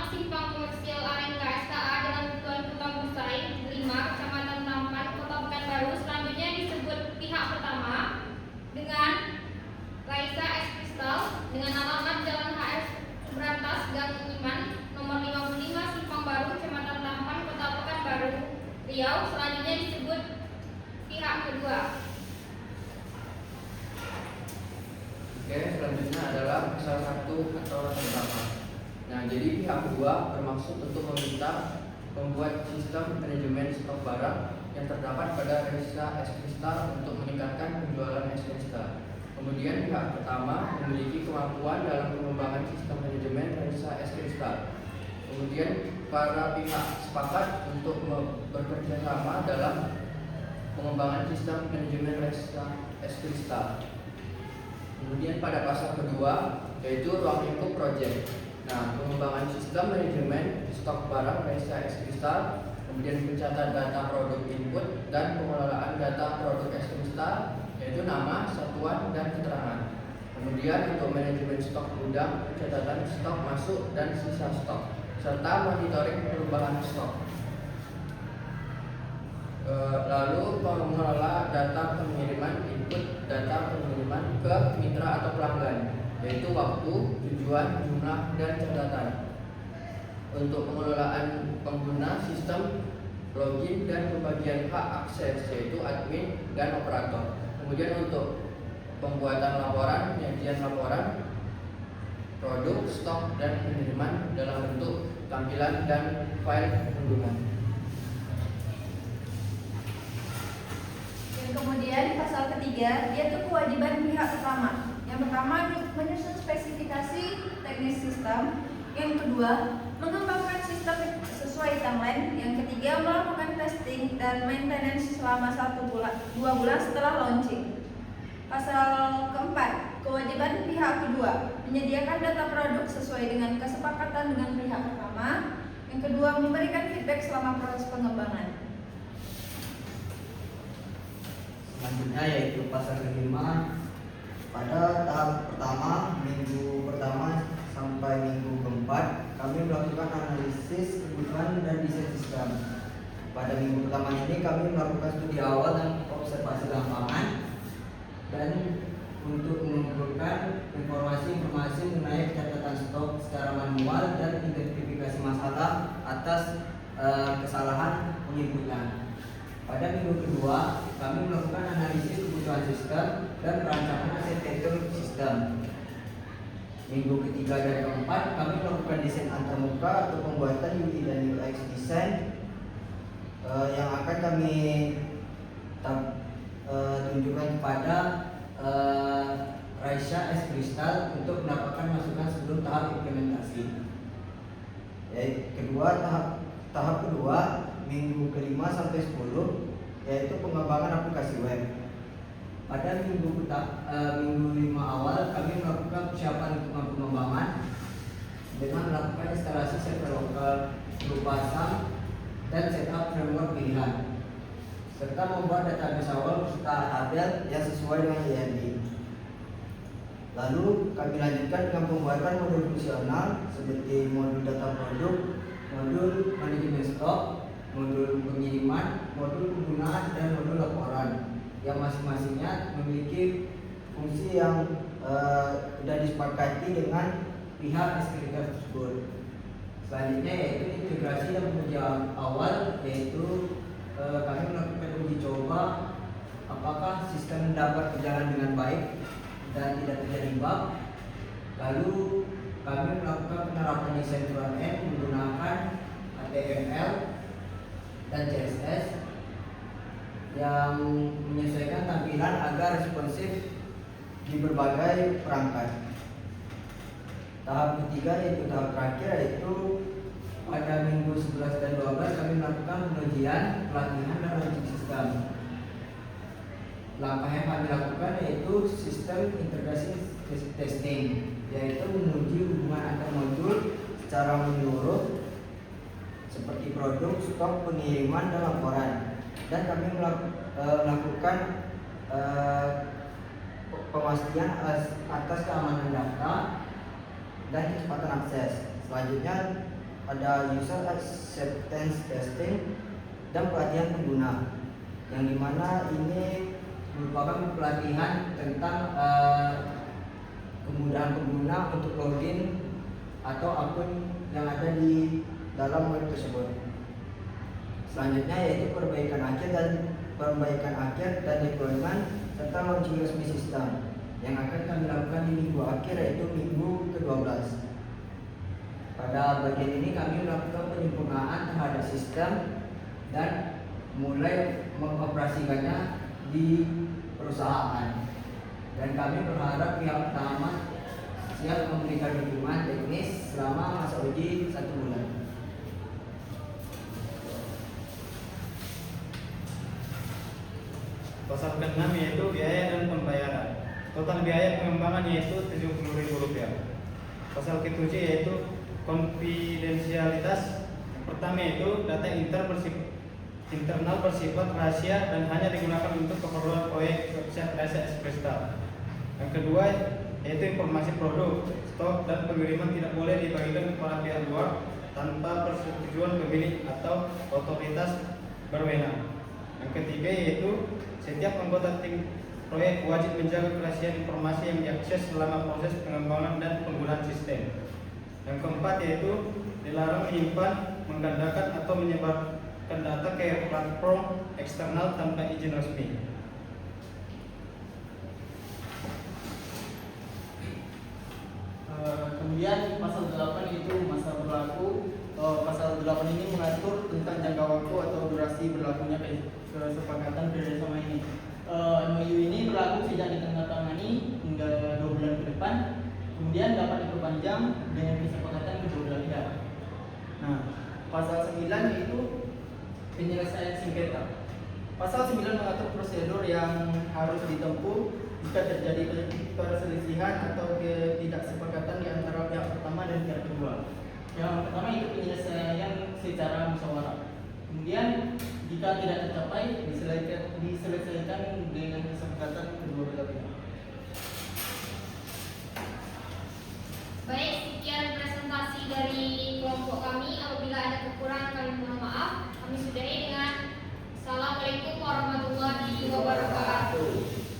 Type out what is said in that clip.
Simpang Komersial Areng KSKA Jalan Tuan Kutang Busai 5, Kecamatan Tampan, Kota Pekanbaru. Selanjutnya disebut pihak pertama dengan Raisa S. Kristal dengan alamat Jalan HS Subrantas Gang Iman nomor 55 Simpang Baru, Kecamatan Tampan, Kota Pekanbaru, Riau. Selanjutnya disebut pihak kedua. Oke, selanjutnya adalah salah satu atau pertama. Nah, jadi pihak kedua bermaksud untuk meminta membuat sistem manajemen stok barang yang terdapat pada Raisa S. Kristal untuk meningkatkan penjualan es Kristal. Kemudian pihak pertama memiliki kemampuan dalam pengembangan sistem manajemen Raisa S. Kristal. Kemudian para pihak sepakat untuk bekerja sama dalam pengembangan sistem manajemen Raisa S. Kristal. Kemudian pada pasal kedua yaitu ruang lingkup project. Nah, pengembangan sistem manajemen stok barang Raisa S. Kristal, kemudian pencatatan data produk input dan pengelolaan data produk es Kristal yaitu nama, satuan, dan keterangan. Kemudian untuk manajemen stok gudang, pencatatan stok masuk dan sisa stok, serta monitoring perubahan stok. Lalu pengelola data pengiriman input data pengiriman ke mitra atau pelanggan, yaitu waktu, tujuan, jumlah, dan catatan. Untuk pengelolaan pengguna sistem login dan pembagian hak akses, yaitu admin dan operator. Kemudian untuk pembuatan laporan, penyajian laporan produk, stok, dan pengiriman dalam bentuk tampilan dan file pengguna. Kemudian pasal ketiga yaitu kewajiban pihak pertama. Yang pertama menyusun spesifikasi teknis sistem. Yang kedua mengembangkan sistem sesuai timeline. Yang ketiga melakukan testing dan maintenance selama 2 bulan setelah launching. Pasal keempat kewajiban pihak kedua menyediakan data produk sesuai dengan kesepakatan dengan pihak pertama. Yang kedua memberikan feedback selama proses pengembangan. Selanjutnya yaitu pasal kelima. Pada tahap pertama, minggu pertama sampai minggu keempat, kami melakukan analisis kebutuhan dan desain sistem. Pada minggu pertama ini kami melakukan studi awal dan observasi lapangan dan untuk mengumpulkan informasi mengenai catatan stok secara manual dan identifikasi masalah atas kesalahan penginputan. Pada minggu kedua, kami melakukan analisis kebutuhan sistem dan perancangan arsitektur sistem. Minggu ketiga dan keempat, kami melakukan desain antarmuka atau pembuatan UI dan UX design yang akan kami tunjukkan kepada Raisa S. Kristal untuk mendapatkan masukan sebelum tahap implementasi. Tahap kedua minggu kelima sampai 10 yaitu pengembangan aplikasi web. Pada minggu 5 awal kami melakukan persiapan untuk pengembangan dengan melakukan instalasi server lokal berupa SAM dan setup framework pilihan serta membuat database awal beserta tabel yang sesuai dengan IND. Lalu kami lanjutkan dengan pembuatan modul fungsional seperti modul data produk, modul manajemen stok, modul pengiriman, modul penggunaan, dan modul laporan yang masing-masingnya memiliki fungsi yang sudah disepakati dengan pihak eksternal tersebut. Selanjutnya yaitu integrasi dan pengujian awal, yaitu kami melakukan uji coba apakah sistem dapat berjalan dengan baik dan tidak terjadi bug. Lalu kami melakukan penerapan desain front end menggunakan HTML dan CSS yang menyesuaikan tampilan agar responsif di berbagai perangkat. Tahap ketiga yaitu tahap terakhir, yaitu pada minggu 11 dan 12 kami melakukan pengujian, pelatihan, dan launching sistem. Langkah yang kami lakukan yaitu sistem integrasi testing, yaitu menguji hubungan antar modul secara menyeluruh seperti produk, stok, pengiriman, dan laporan. Dan kami melakukan pemastian atas keamanan data dan kecepatan akses. Selanjutnya ada user acceptance testing dan pelatihan pengguna, yang dimana ini merupakan pelatihan tentang kemudahan pengguna untuk login atau akun yang ada di dalam web tersebut. Selanjutnya yaitu perbaikan akhir dan deployment serta launching resmi sistem yang akan kami lakukan di minggu akhir, yaitu minggu ke-12. Pada bagian ini kami melakukan penyempurnaan terhadap sistem dan mulai mengoperasikannya di perusahaan. Dan kami berharap pihak pertama siap memberikan dukungan teknis selama masa uji 1 bulan. Pasal ke-6 yaitu biaya dan pembayaran. Total biaya pengembangan yaitu Rp70.000. Pasal ke-7 yaitu konfidensialitas. Yang pertama yaitu data internal bersifat rahasia dan hanya digunakan untuk keperluan proyek website Raisa Express. Yang kedua yaitu informasi produk, stok, dan pengiriman tidak boleh dibagikan kepada pihak luar tanpa persetujuan pemilik atau otoritas berwenang. Yang ketiga yaitu setiap anggota tim proyek wajib menjaga kerahasiaan informasi yang diakses selama proses pengembangan dan penggunaan sistem. Yang keempat yaitu dilarang menyimpan, menggandakan atau menyebarkan data ke platform eksternal tanpa izin resmi. Kemudian pasal 8 itu masa berlaku. Pasal 8 ini mengatur tentang jangka waktu atau durasi berlakunya kesepakatan kerjasama ini. MOU ini berlaku sejak ditandatangani hingga 2 bulan ke depan, kemudian dapat diperpanjang dengan kesepakatan kedua belah pihak. Nah, pasal 9 itu penyelesaian sengketa. Pasal 9 mengatur prosedur yang harus ditempuh jika terjadi perselisihan atau ketidaksepakatan di antara pihak pertama dan pihak kedua. Yang pertama itu penyelesaian secara musyawarah. Kemudian jika tidak tercapai diselesaikan dengan kesepakatan kedua